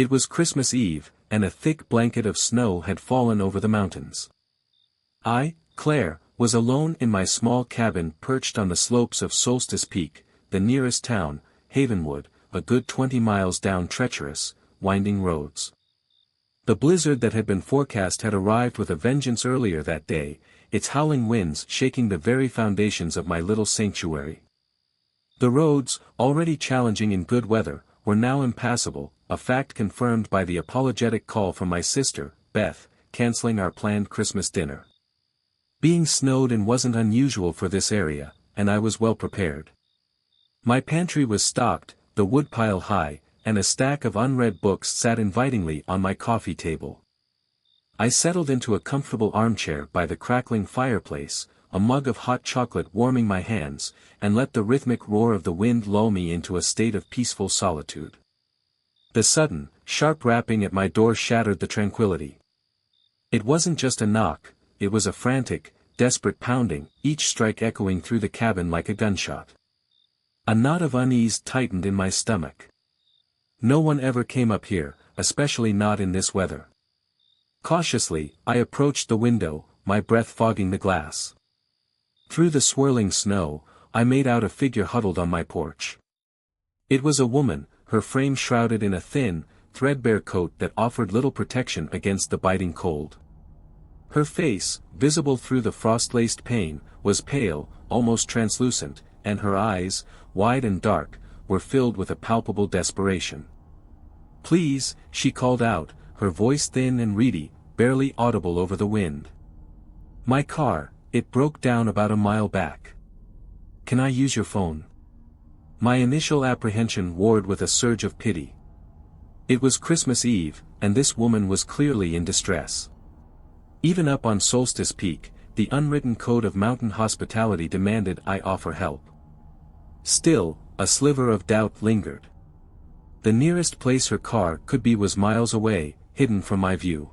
It was Christmas Eve, and a thick blanket of snow had fallen over the mountains. I, Claire, was alone in my small cabin perched on the slopes of Solstice Peak, the nearest town, Havenwood, a good 20 miles down treacherous, winding roads. The blizzard that had been forecast had arrived with a vengeance earlier that day, its howling winds shaking the very foundations of my little sanctuary. The roads, already challenging in good weather, were now impassable, a fact confirmed by the apologetic call from my sister, Beth, canceling our planned Christmas dinner. Being snowed in wasn't unusual for this area, and I was well prepared. My pantry was stocked, the woodpile high, and a stack of unread books sat invitingly on my coffee table. I settled into a comfortable armchair by the crackling fireplace, a mug of hot chocolate warming my hands, and let the rhythmic roar of the wind lull me into a state of peaceful solitude. The sudden, sharp rapping at my door shattered the tranquility. It wasn't just a knock, it was a frantic, desperate pounding, each strike echoing through the cabin like a gunshot. A knot of unease tightened in my stomach. No one ever came up here, especially not in this weather. Cautiously, I approached the window, my breath fogging the glass. Through the swirling snow, I made out a figure huddled on my porch. It was a woman, her frame shrouded in a thin, threadbare coat that offered little protection against the biting cold. Her face, visible through the frost-laced pane, was pale, almost translucent, and her eyes, wide and dark, were filled with a palpable desperation. "Please," she called out, her voice thin and reedy, barely audible over the wind. "My car, it broke down about a mile back. Can I use your phone?" My initial apprehension warred with a surge of pity. It was Christmas Eve, and this woman was clearly in distress. Even up on Solstice Peak, the unwritten code of mountain hospitality demanded I offer help. Still, a sliver of doubt lingered. The nearest place her car could be was miles away, hidden from my view.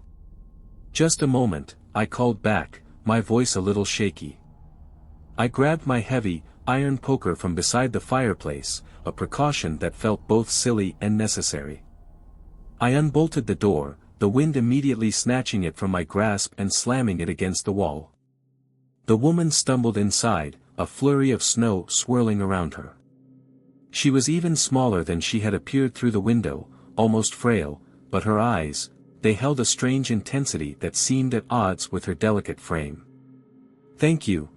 "Just a moment," I called back, my voice a little shaky. I grabbed my heavy, iron poker from beside the fireplace, a precaution that felt both silly and necessary. I unbolted the door, the wind immediately snatching it from my grasp and slamming it against the wall. The woman stumbled inside, a flurry of snow swirling around her. She was even smaller than she had appeared through the window, almost frail, but her eyes, they held a strange intensity that seemed at odds with her delicate frame. Thank you,"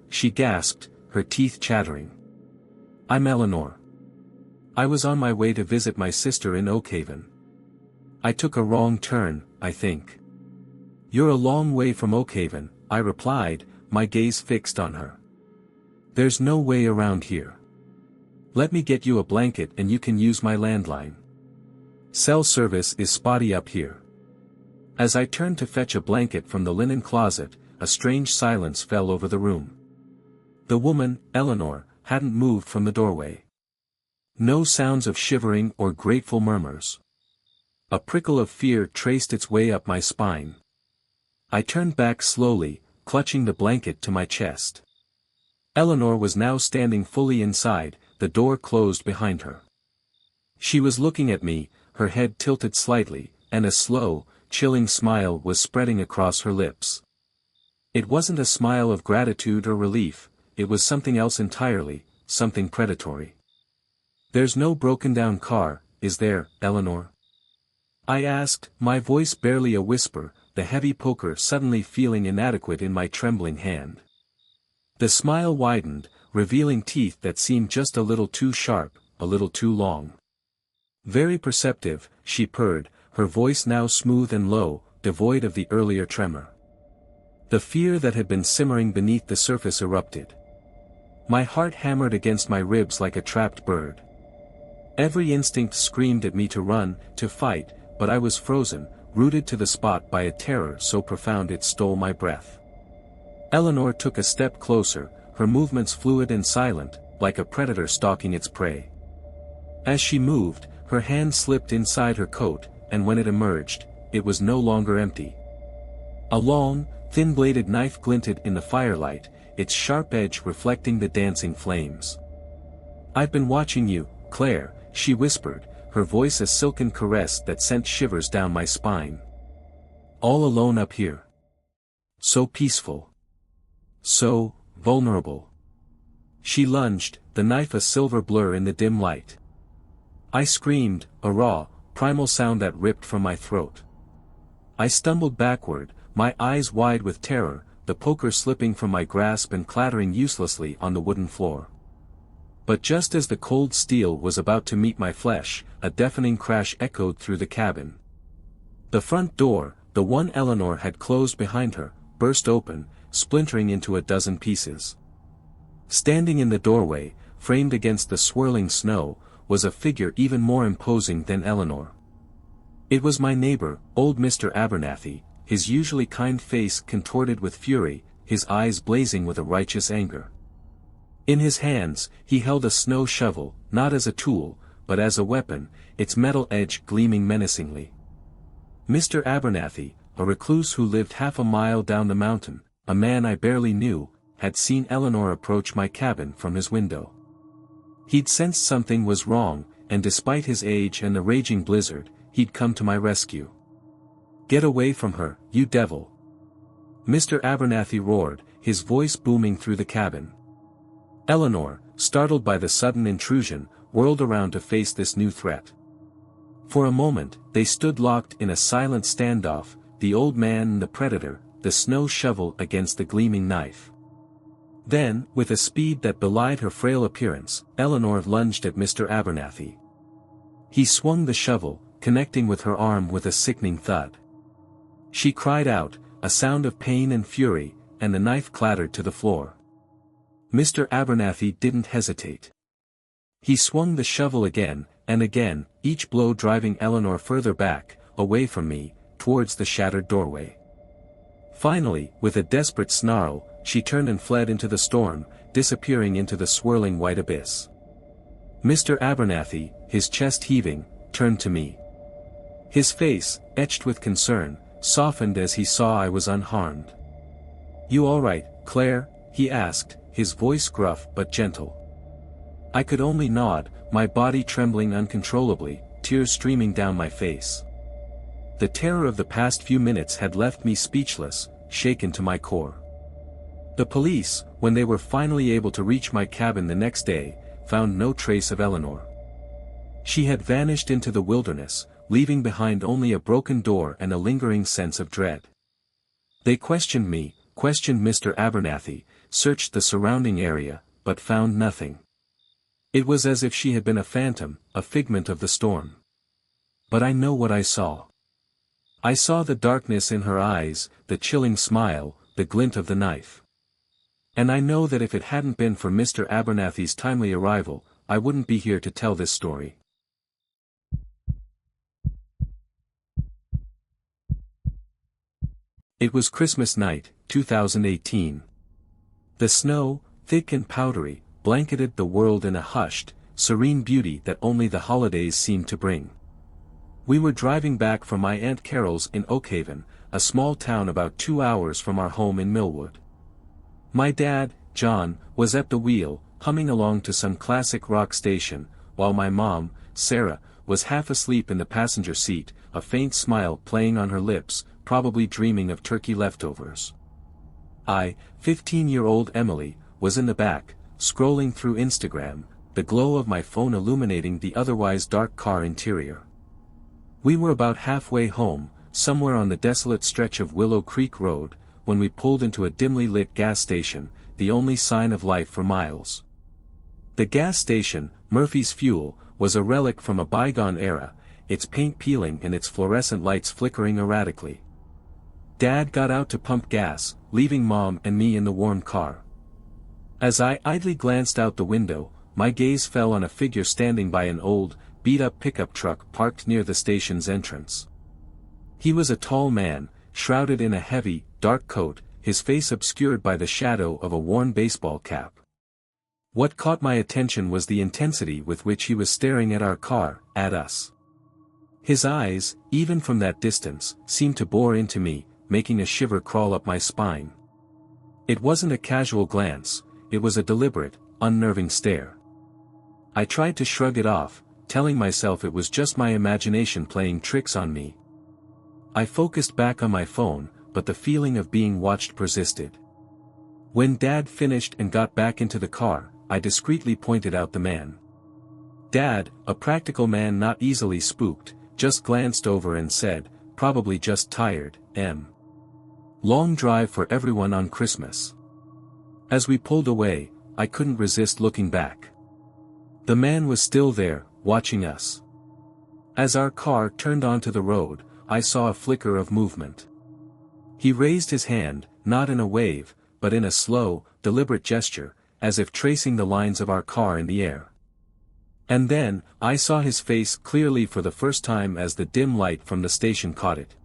she gasped, her teeth chattering. "I'm Eleanor. I was on my way to visit my sister in Oakhaven. I took a wrong turn, I think." "You're a long way from Oakhaven," I replied, my gaze fixed on her. "There's no way around here. Let me get you a blanket and you can use my landline. Cell service is spotty up here." As I turned to fetch a blanket from the linen closet, a strange silence fell over the room. The woman, Eleanor, hadn't moved from the doorway. No sounds of shivering or grateful murmurs. A prickle of fear traced its way up my spine. I turned back slowly, clutching the blanket to my chest. Eleanor was now standing fully inside, the door closed behind her. She was looking at me, her head tilted slightly, and a slow, chilling smile was spreading across her lips. It wasn't a smile of gratitude or relief, it was something else entirely, something predatory. "There's no broken-down car, is there, Eleanor?" I asked, my voice barely a whisper, the heavy poker suddenly feeling inadequate in my trembling hand. The smile widened, revealing teeth that seemed just a little too sharp, a little too long. "Very perceptive," she purred, her voice now smooth and low, devoid of the earlier tremor. The fear that had been simmering beneath the surface erupted. My heart hammered against my ribs like a trapped bird. Every instinct screamed at me to run, to fight, but I was frozen, rooted to the spot by a terror so profound it stole my breath. Eleanor took a step closer, her movements fluid and silent, like a predator stalking its prey. As she moved, her hand slipped inside her coat, and when it emerged, it was no longer empty. A long, thin-bladed knife glinted in the firelight, its sharp edge reflecting the dancing flames. "I've been watching you, Claire," she whispered, her voice a silken caress that sent shivers down my spine. All alone up here. So peaceful. So vulnerable. She lunged, the knife a silver blur in the dim light. I screamed, a raw, primal sound that ripped from my throat. I stumbled backward, my eyes wide with terror, the poker slipping from my grasp and clattering uselessly on the wooden floor. But just as the cold steel was about to meet my flesh, a deafening crash echoed through the cabin. The front door, the one Eleanor had closed behind her, burst open, splintering into a dozen pieces. Standing in the doorway, framed against the swirling snow, was a figure even more imposing than Eleanor. It was my neighbor, old Mr. Abernathy, his usually kind face contorted with fury, his eyes blazing with a righteous anger. In his hands, he held a snow shovel, not as a tool, but as a weapon, its metal edge gleaming menacingly. Mr. Abernathy, a recluse who lived half a mile down the mountain, a man I barely knew, had seen Eleanor approach my cabin from his window. He'd sensed something was wrong, and despite his age and the raging blizzard, he'd come to my rescue. "Get away from her, you devil!" Mr. Abernathy roared, his voice booming through the cabin. Eleanor, startled by the sudden intrusion, whirled around to face this new threat. For a moment, they stood locked in a silent standoff, the old man and the predator, the snow shovel against the gleaming knife. Then, with a speed that belied her frail appearance, Eleanor lunged at Mr. Abernathy. He swung the shovel, connecting with her arm with a sickening thud. She cried out, a sound of pain and fury, and the knife clattered to the floor. Mr. Abernathy didn't hesitate. He swung the shovel again, and again, each blow driving Eleanor further back, away from me, towards the shattered doorway. Finally, with a desperate snarl, she turned and fled into the storm, disappearing into the swirling white abyss. Mr. Abernathy, his chest heaving, turned to me. His face, etched with concern, softened as he saw I was unharmed. "You all right, Claire?" he asked, his voice gruff but gentle. I could only nod, my body trembling uncontrollably, tears streaming down my face. The terror of the past few minutes had left me speechless, shaken to my core. The police, when they were finally able to reach my cabin the next day, found no trace of Eleanor. She had vanished into the wilderness, leaving behind only a broken door and a lingering sense of dread. They questioned me, questioned Mr. Abernathy, searched the surrounding area, but found nothing. It was as if she had been a phantom, a figment of the storm. But I know what I saw. I saw the darkness in her eyes, the chilling smile, the glint of the knife. And I know that if it hadn't been for Mr. Abernathy's timely arrival, I wouldn't be here to tell this story. It was Christmas night, 2018. The snow, thick and powdery, blanketed the world in a hushed, serene beauty that only the holidays seemed to bring. We were driving back from my Aunt Carol's in Oakhaven, a small town about 2 hours from our home in Millwood. My dad, John, was at the wheel, humming along to some classic rock station, while my mom, Sarah, was half asleep in the passenger seat, a faint smile playing on her lips, probably dreaming of turkey leftovers. I, 15-year-old Emily, was in the back, scrolling through Instagram, the glow of my phone illuminating the otherwise dark car interior. We were about halfway home, somewhere on the desolate stretch of Willow Creek Road, when we pulled into a dimly lit gas station, the only sign of life for miles. The gas station, Murphy's Fuel, was a relic from a bygone era, its paint peeling and its fluorescent lights flickering erratically. Dad got out to pump gas, leaving Mom and me in the warm car. As I idly glanced out the window, my gaze fell on a figure standing by an old, beat-up pickup truck parked near the station's entrance. He was a tall man, shrouded in a heavy, dark coat, his face obscured by the shadow of a worn baseball cap. What caught my attention was the intensity with which he was staring at our car, at us. His eyes, even from that distance, seemed to bore into me, making a shiver crawl up my spine. It wasn't a casual glance, it was a deliberate, unnerving stare. I tried to shrug it off, telling myself it was just my imagination playing tricks on me. I focused back on my phone, but the feeling of being watched persisted. When Dad finished and got back into the car, I discreetly pointed out the man. Dad, a practical man not easily spooked, just glanced over and said, "Probably just tired, Long drive for everyone on Christmas." As we pulled away, I couldn't resist looking back. The man was still there, watching us. As our car turned onto the road, I saw a flicker of movement. He raised his hand, not in a wave, but in a slow, deliberate gesture, as if tracing the lines of our car in the air. And then, I saw his face clearly for the first time as the dim light from the station caught it.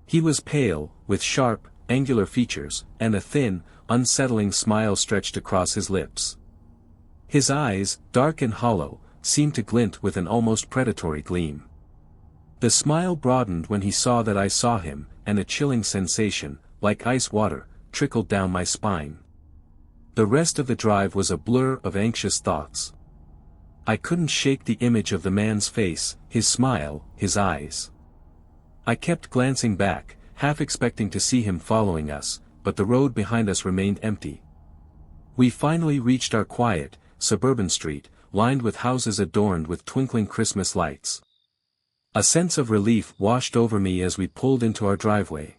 He was pale, with sharp, angular features, and a thin, unsettling smile stretched across his lips. His eyes, dark and hollow, seemed to glint with an almost predatory gleam. The smile broadened when he saw that I saw him, and a chilling sensation, like ice water, trickled down my spine. The rest of the drive was a blur of anxious thoughts. I couldn't shake the image of the man's face, his smile, his eyes. I kept glancing back, half expecting to see him following us, but the road behind us remained empty. We finally reached our quiet, suburban street, lined with houses adorned with twinkling Christmas lights. A sense of relief washed over me as we pulled into our driveway.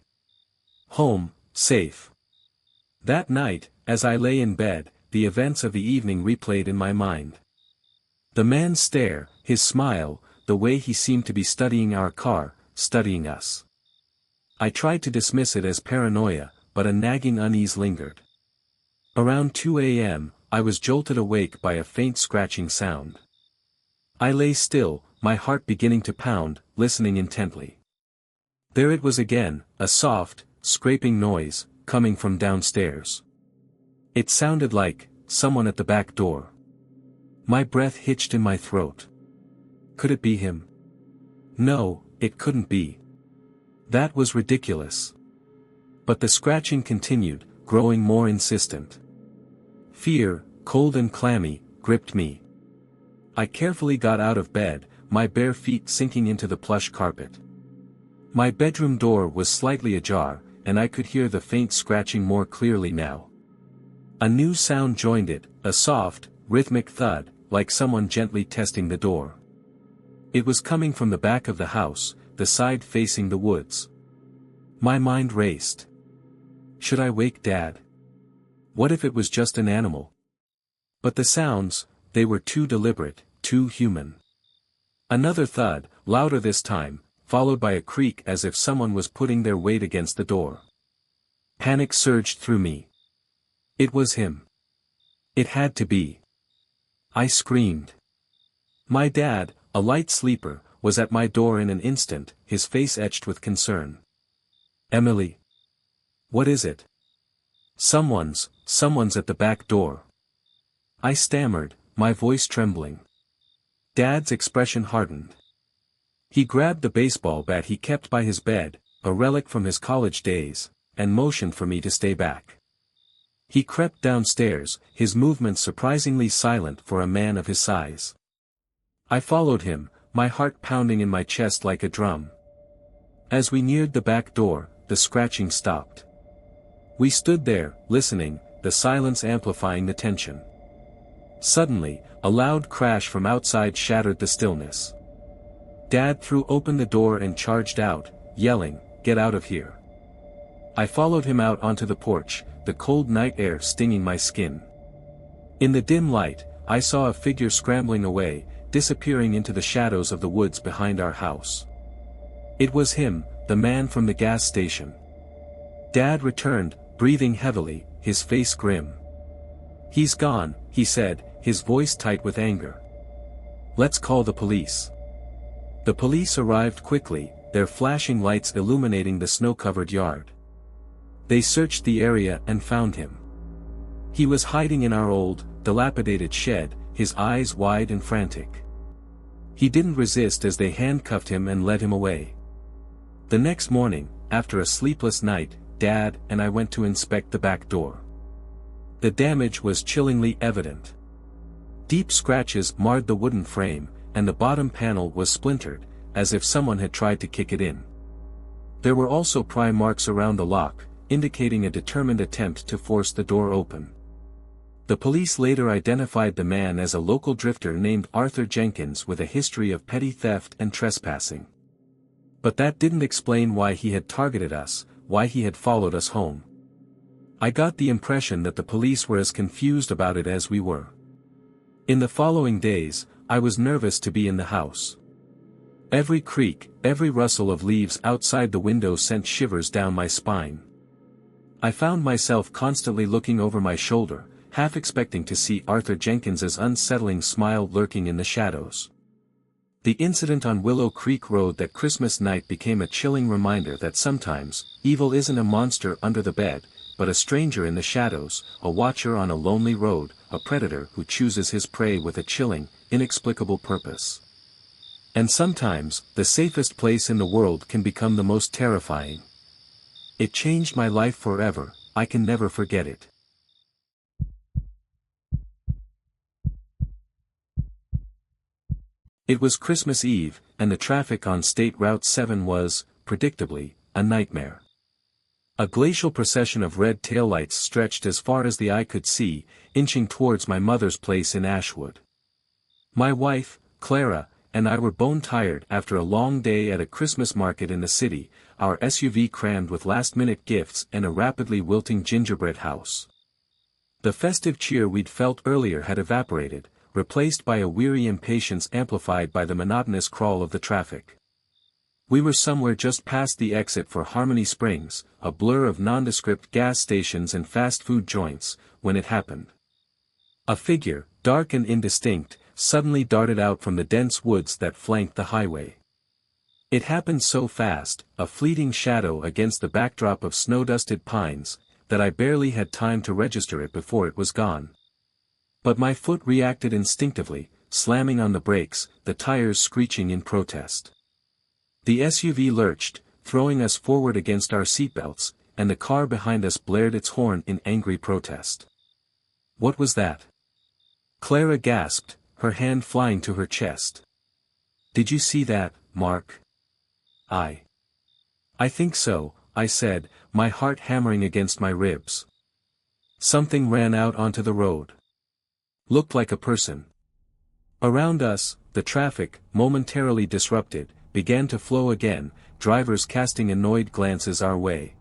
Home, safe. That night, as I lay in bed, the events of the evening replayed in my mind. The man's stare, his smile, the way he seemed to be studying our car, studying us. I tried to dismiss it as paranoia, but a nagging unease lingered. Around 2 a.m., I was jolted awake by a faint scratching sound. I lay still, my heart beginning to pound, listening intently. There it was again, a soft, scraping noise, coming from downstairs. It sounded like someone at the back door. My breath hitched in my throat. Could it be him? No, it couldn't be. That was ridiculous. But the scratching continued, growing more insistent. Fear, cold and clammy, gripped me. I carefully got out of bed, my bare feet sinking into the plush carpet. My bedroom door was slightly ajar, and I could hear the faint scratching more clearly now. A new sound joined it, a soft, rhythmic thud, like someone gently testing the door. It was coming from the back of the house, the side facing the woods. My mind raced. Should I wake Dad? What if it was just an animal? But the sounds, they were too deliberate, too human. Another thud, louder this time, followed by a creak as if someone was putting their weight against the door. Panic surged through me. It was him. It had to be. I screamed. My dad, a light sleeper, was at my door in an instant, his face etched with concern. "Emily. What is it?" Someone's at the back door." I stammered, my voice trembling. Dad's expression hardened. He grabbed the baseball bat he kept by his bed, a relic from his college days, and motioned for me to stay back. He crept downstairs, his movements surprisingly silent for a man of his size. I followed him, my heart pounding in my chest like a drum. As we neared the back door, the scratching stopped. We stood there, listening, the silence amplifying the tension. Suddenly, a loud crash from outside shattered the stillness. Dad threw open the door and charged out, yelling, "Get out of here." I followed him out onto the porch, the cold night air stinging my skin. In the dim light, I saw a figure scrambling away, disappearing into the shadows of the woods behind our house. It was him, the man from the gas station. Dad returned, breathing heavily, his face grim. "He's gone," he said, his voice tight with anger. "Let's call the police." The police arrived quickly, their flashing lights illuminating the snow-covered yard. They searched the area and found him. He was hiding in our old, dilapidated shed, his eyes wide and frantic. He didn't resist as they handcuffed him and led him away. The next morning, after a sleepless night, Dad and I went to inspect the back door. The damage was chillingly evident. Deep scratches marred the wooden frame, and the bottom panel was splintered, as if someone had tried to kick it in. There were also pry marks around the lock, indicating a determined attempt to force the door open. The police later identified the man as a local drifter named Arthur Jenkins with a history of petty theft and trespassing. But that didn't explain why he had targeted us, why he had followed us home. I got the impression that the police were as confused about it as we were. In the following days, I was nervous to be in the house. Every creak, every rustle of leaves outside the window sent shivers down my spine. I found myself constantly looking over my shoulder, half expecting to see Arthur Jenkins's unsettling smile lurking in the shadows. The incident on Willow Creek Road that Christmas night became a chilling reminder that sometimes, evil isn't a monster under the bed, but a stranger in the shadows, a watcher on a lonely road, a predator who chooses his prey with a chilling, inexplicable purpose. And sometimes, the safest place in the world can become the most terrifying. It changed my life forever, I can never forget it. It was Christmas Eve, and the traffic on State Route 7 was, predictably, a nightmare. A glacial procession of red taillights stretched as far as the eye could see, inching towards my mother's place in Ashwood. My wife, Clara, and I were bone-tired after a long day at a Christmas market in the city, our SUV crammed with last-minute gifts and a rapidly wilting gingerbread house. The festive cheer we'd felt earlier had evaporated, replaced by a weary impatience amplified by the monotonous crawl of the traffic. We were somewhere just past the exit for Harmony Springs, a blur of nondescript gas stations and fast food joints, when it happened. A figure, dark and indistinct, suddenly darted out from the dense woods that flanked the highway. It happened so fast, a fleeting shadow against the backdrop of snow-dusted pines, that I barely had time to register it before it was gone. But my foot reacted instinctively, slamming on the brakes, the tires screeching in protest. The SUV lurched, throwing us forward against our seatbelts, and the car behind us blared its horn in angry protest. What was that? Clara gasped, her hand flying to her chest. Did you see that, Mark? I think so, I said, my heart hammering against my ribs. Something ran out onto the road. Looked like a person. Around us, the traffic, momentarily disrupted, began to flow again, drivers casting annoyed glances our way.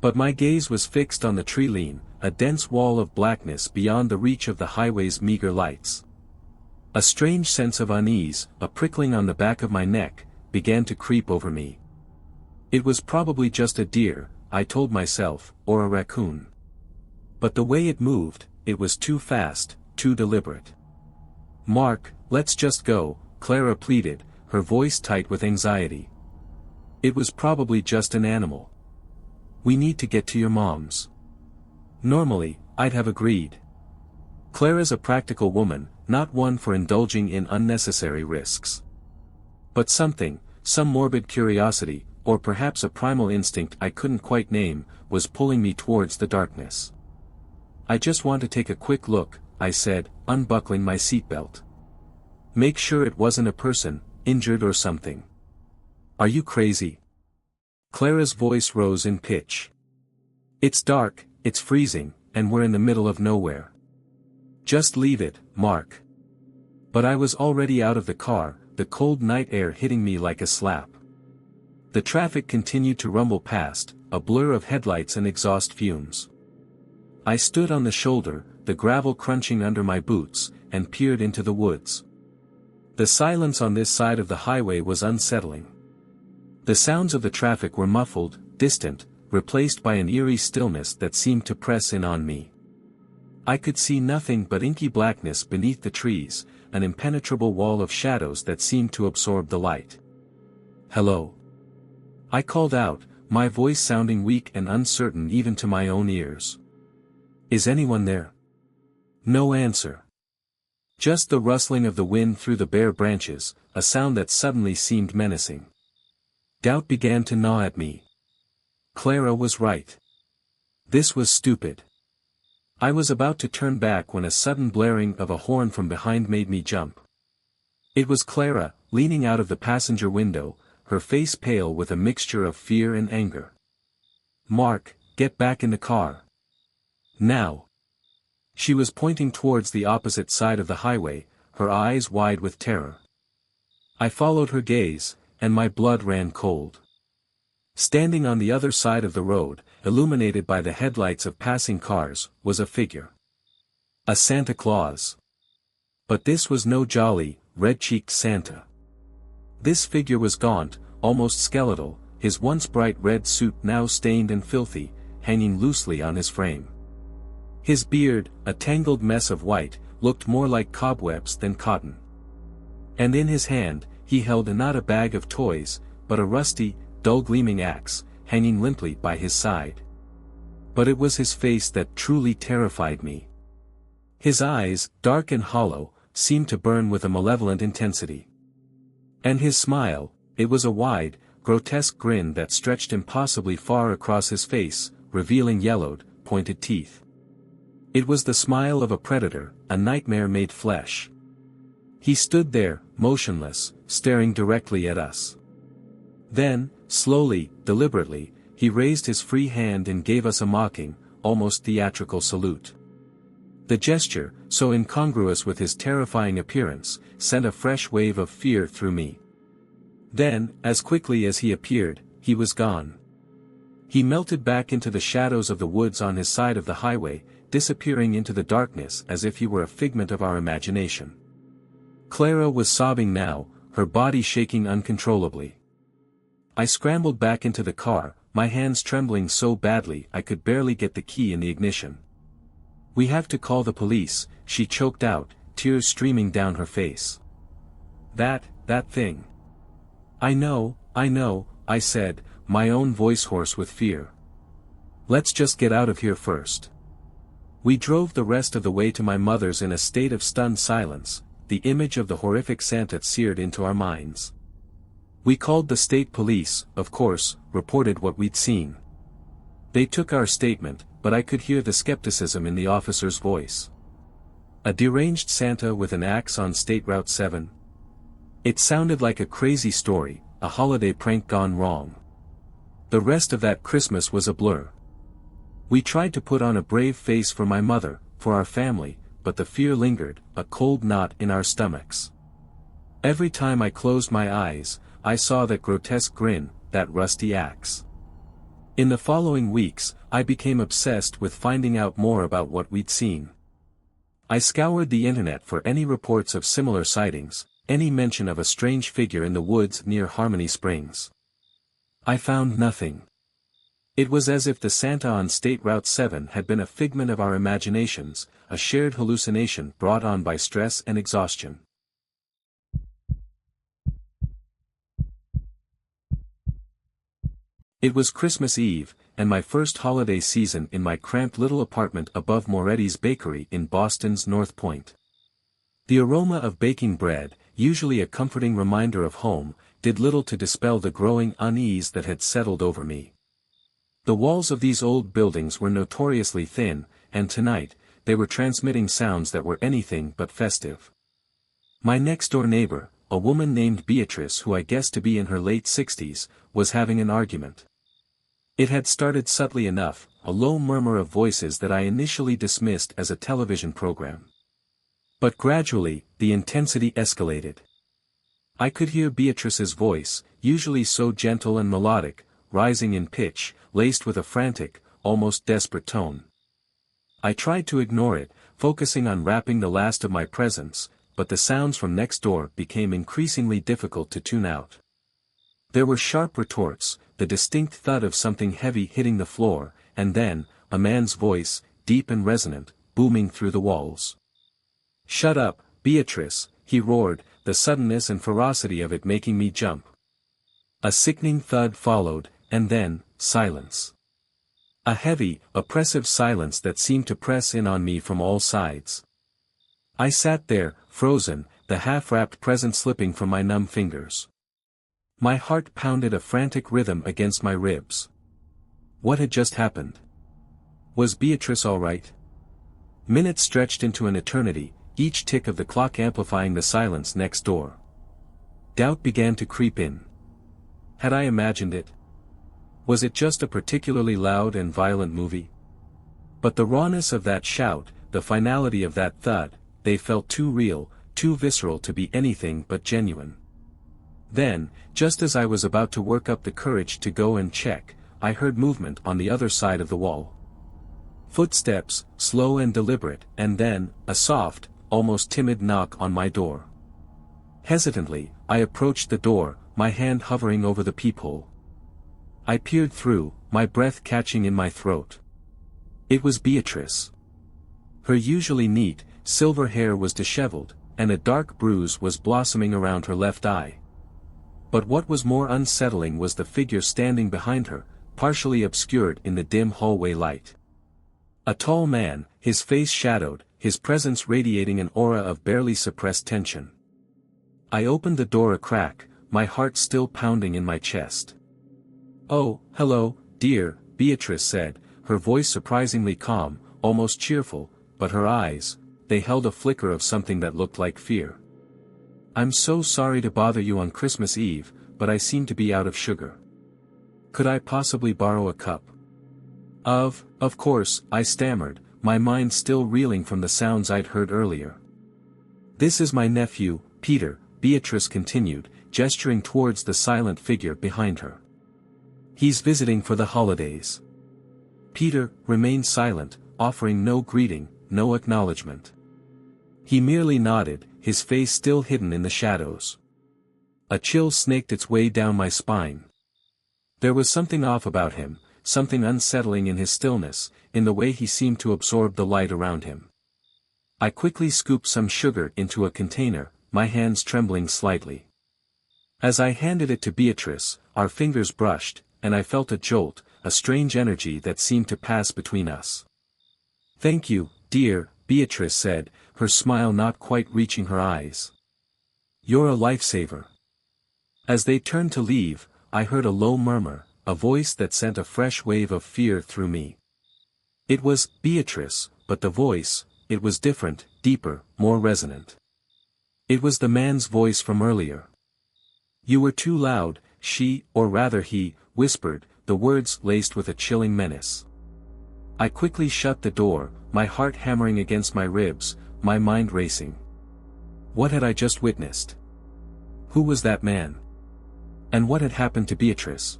But my gaze was fixed on the tree-line, a dense wall of blackness beyond the reach of the highway's meager lights. A strange sense of unease, a prickling on the back of my neck, began to creep over me. It was probably just a deer, I told myself, or a raccoon. But the way it moved, it was too fast, too deliberate. Mark, let's just go, Clara pleaded, her voice tight with anxiety. It was probably just an animal. We need to get to your mom's. Normally, I'd have agreed. Clara's a practical woman, not one for indulging in unnecessary risks. But something, some morbid curiosity, or perhaps a primal instinct I couldn't quite name, was pulling me towards the darkness. I just want to take a quick look, I said, unbuckling my seatbelt. Make sure it wasn't a person, injured or something. Are you crazy? Clara's voice rose in pitch. It's dark, it's freezing, and we're in the middle of nowhere. Just leave it, Mark. But I was already out of the car, the cold night air hitting me like a slap. The traffic continued to rumble past, a blur of headlights and exhaust fumes. I stood on the shoulder, the gravel crunching under my boots, and peered into the woods. The silence on this side of the highway was unsettling. The sounds of the traffic were muffled, distant, replaced by an eerie stillness that seemed to press in on me. I could see nothing but inky blackness beneath the trees, an impenetrable wall of shadows that seemed to absorb the light. Hello. I called out, my voice sounding weak and uncertain even to my own ears. Is anyone there? No answer. Just the rustling of the wind through the bare branches, a sound that suddenly seemed menacing. Doubt began to gnaw at me. Clara was right. This was stupid. I was about to turn back when a sudden blaring of a horn from behind made me jump. It was Clara, leaning out of the passenger window, her face pale with a mixture of fear and anger. "Mark, get back in the car. Now." She was pointing towards the opposite side of the highway, her eyes wide with terror. I followed her gaze, and my blood ran cold. Standing on the other side of the road, illuminated by the headlights of passing cars, was a figure. A Santa Claus. But this was no jolly, red-cheeked Santa. This figure was gaunt, almost skeletal, his once bright red suit now stained and filthy, hanging loosely on his frame. His beard, a tangled mess of white, looked more like cobwebs than cotton. And in his hand, he held not a bag of toys, but a rusty, dull-gleaming axe, hanging limply by his side. But it was his face that truly terrified me. His eyes, dark and hollow, seemed to burn with a malevolent intensity. And his smile, it was a wide, grotesque grin that stretched impossibly far across his face, revealing yellowed, pointed teeth. It was the smile of a predator, a nightmare made flesh. He stood there, motionless, staring directly at us. Then, slowly, deliberately, he raised his free hand and gave us a mocking, almost theatrical salute. The gesture, so incongruous with his terrifying appearance, sent a fresh wave of fear through me. Then, as quickly as he appeared, he was gone. He melted back into the shadows of the woods on his side of the highway, disappearing into the darkness as if he were a figment of our imagination. Clara was sobbing now, her body shaking uncontrollably. I scrambled back into the car, my hands trembling so badly I could barely get the key in the ignition. "We have to call the police," she choked out, tears streaming down her face. That thing. I know, I said, my own voice hoarse with fear. "Let's just get out of here first." We drove the rest of the way to my mother's in a state of stunned silence, the image of the horrific Santa seared into our minds. We called the state police, of course, reported what we'd seen. They took our statement, but I could hear the skepticism in the officer's voice. A deranged Santa with an axe on State Route 7? It sounded like a crazy story, a holiday prank gone wrong. The rest of that Christmas was a blur. We tried to put on a brave face for my mother, for our family, but the fear lingered, a cold knot in our stomachs. Every time I closed my eyes, I saw that grotesque grin, that rusty axe. In the following weeks, I became obsessed with finding out more about what we'd seen. I scoured the internet for any reports of similar sightings, any mention of a strange figure in the woods near Harmony Springs. I found nothing. It was as if the Santa on State Route 7 had been a figment of our imaginations, a shared hallucination brought on by stress and exhaustion. It was Christmas Eve, and my first holiday season in my cramped little apartment above Moretti's Bakery in Boston's North Point. The aroma of baking bread, usually a comforting reminder of home, did little to dispel the growing unease that had settled over me. The walls of these old buildings were notoriously thin, and tonight, they were transmitting sounds that were anything but festive. My next-door neighbor, a woman named Beatrice who I guessed to be in her late 60s, was having an argument. It had started subtly enough, a low murmur of voices that I initially dismissed as a television program. But gradually, the intensity escalated. I could hear Beatrice's voice, usually so gentle and melodic, rising in pitch, laced with a frantic, almost desperate tone. I tried to ignore it, focusing on wrapping the last of my presents, but the sounds from next door became increasingly difficult to tune out. There were sharp retorts, the distinct thud of something heavy hitting the floor, and then, a man's voice, deep and resonant, booming through the walls. "Shut up, Beatrice," he roared, the suddenness and ferocity of it making me jump. A sickening thud followed, and then, silence. A heavy, oppressive silence that seemed to press in on me from all sides. I sat there, frozen, the half-wrapped present slipping from my numb fingers. My heart pounded a frantic rhythm against my ribs. What had just happened? Was Beatrice all right? Minutes stretched into an eternity, each tick of the clock amplifying the silence next door. doubt began to creep in. Had I imagined it? Was it just a particularly loud and violent movie? But the rawness of that shout, the finality of that thud, they felt too real, too visceral to be anything but genuine. Then, just as I was about to work up the courage to go and check, I heard movement on the other side of the wall. Footsteps, slow and deliberate, and then, a soft, almost timid knock on my door. Hesitantly, I approached the door, my hand hovering over the peephole. I peered through, my breath catching in my throat. It was Beatrice. Her usually neat, silver hair was disheveled, and a dark bruise was blossoming around her left eye. But what was more unsettling was the figure standing behind her, partially obscured in the dim hallway light. A tall man, his face shadowed, his presence radiating an aura of barely suppressed tension. I opened the door a crack, my heart still pounding in my chest. "Oh, hello, dear," Beatrice said, her voice surprisingly calm, almost cheerful, but her eyes, they held a flicker of something that looked like fear. "I'm so sorry to bother you on Christmas Eve, but I seem to be out of sugar. Could I possibly borrow a cup?" Of course," I stammered, my mind still reeling from the sounds I'd heard earlier. "This is my nephew, Peter," Beatrice continued, gesturing towards the silent figure behind her. "He's visiting for the holidays." Peter remained silent, offering no greeting, no acknowledgement. He merely nodded, his face still hidden in the shadows. A chill snaked its way down my spine. There was something off about him, something unsettling in his stillness, in the way he seemed to absorb the light around him. I quickly scooped some sugar into a container, my hands trembling slightly. As I handed it to Beatrice, our fingers brushed, and I felt a jolt, a strange energy that seemed to pass between us. "Thank you, dear," Beatrice said, her smile not quite reaching her eyes. "You're a lifesaver." As they turned to leave, I heard a low murmur, a voice that sent a fresh wave of fear through me. It was Beatrice, but the voice, it was different, deeper, more resonant. It was the man's voice from earlier. "You were too loud," she, or rather he, whispered, the words laced with a chilling menace. I quickly shut the door, my heart hammering against my ribs, my mind racing. What had I just witnessed? Who was that man? And what had happened to Beatrice?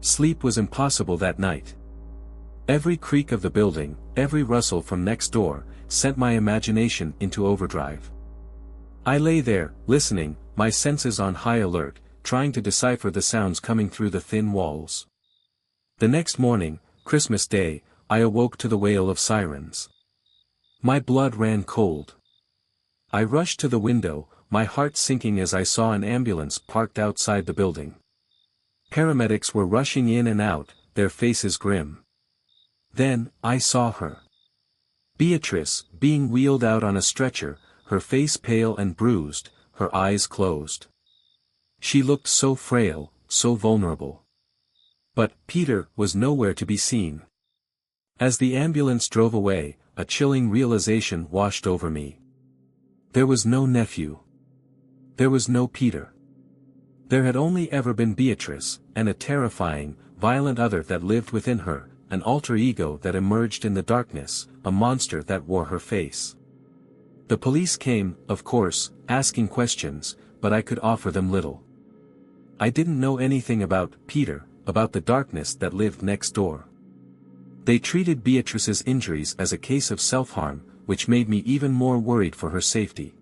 Sleep was impossible that night. Every creak of the building, every rustle from next door, sent my imagination into overdrive. I lay there, listening, my senses on high alert, trying to decipher the sounds coming through the thin walls. The next morning, Christmas Day, I awoke to the wail of sirens. My blood ran cold. I rushed to the window, my heart sinking as I saw an ambulance parked outside the building. Paramedics were rushing in and out, their faces grim. Then, I saw her. Beatrice, being wheeled out on a stretcher, her face pale and bruised, her eyes closed. She looked so frail, so vulnerable. But Peter was nowhere to be seen. As the ambulance drove away, a chilling realization washed over me. There was no nephew. There was no Peter. There had only ever been Beatrice, and a terrifying, violent other that lived within her, an alter ego that emerged in the darkness, a monster that wore her face. The police came, of course, asking questions, but I could offer them little. I didn't know anything about Peter, about the darkness that lived next door. They treated Beatrice's injuries as a case of self-harm, which made me even more worried for her safety.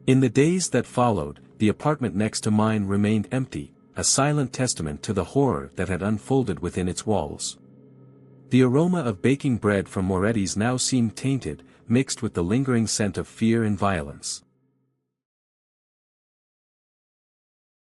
In the days that followed, the apartment next to mine remained empty, a silent testament to the horror that had unfolded within its walls. The aroma of baking bread from Moretti's now seemed tainted, mixed with the lingering scent of fear and violence.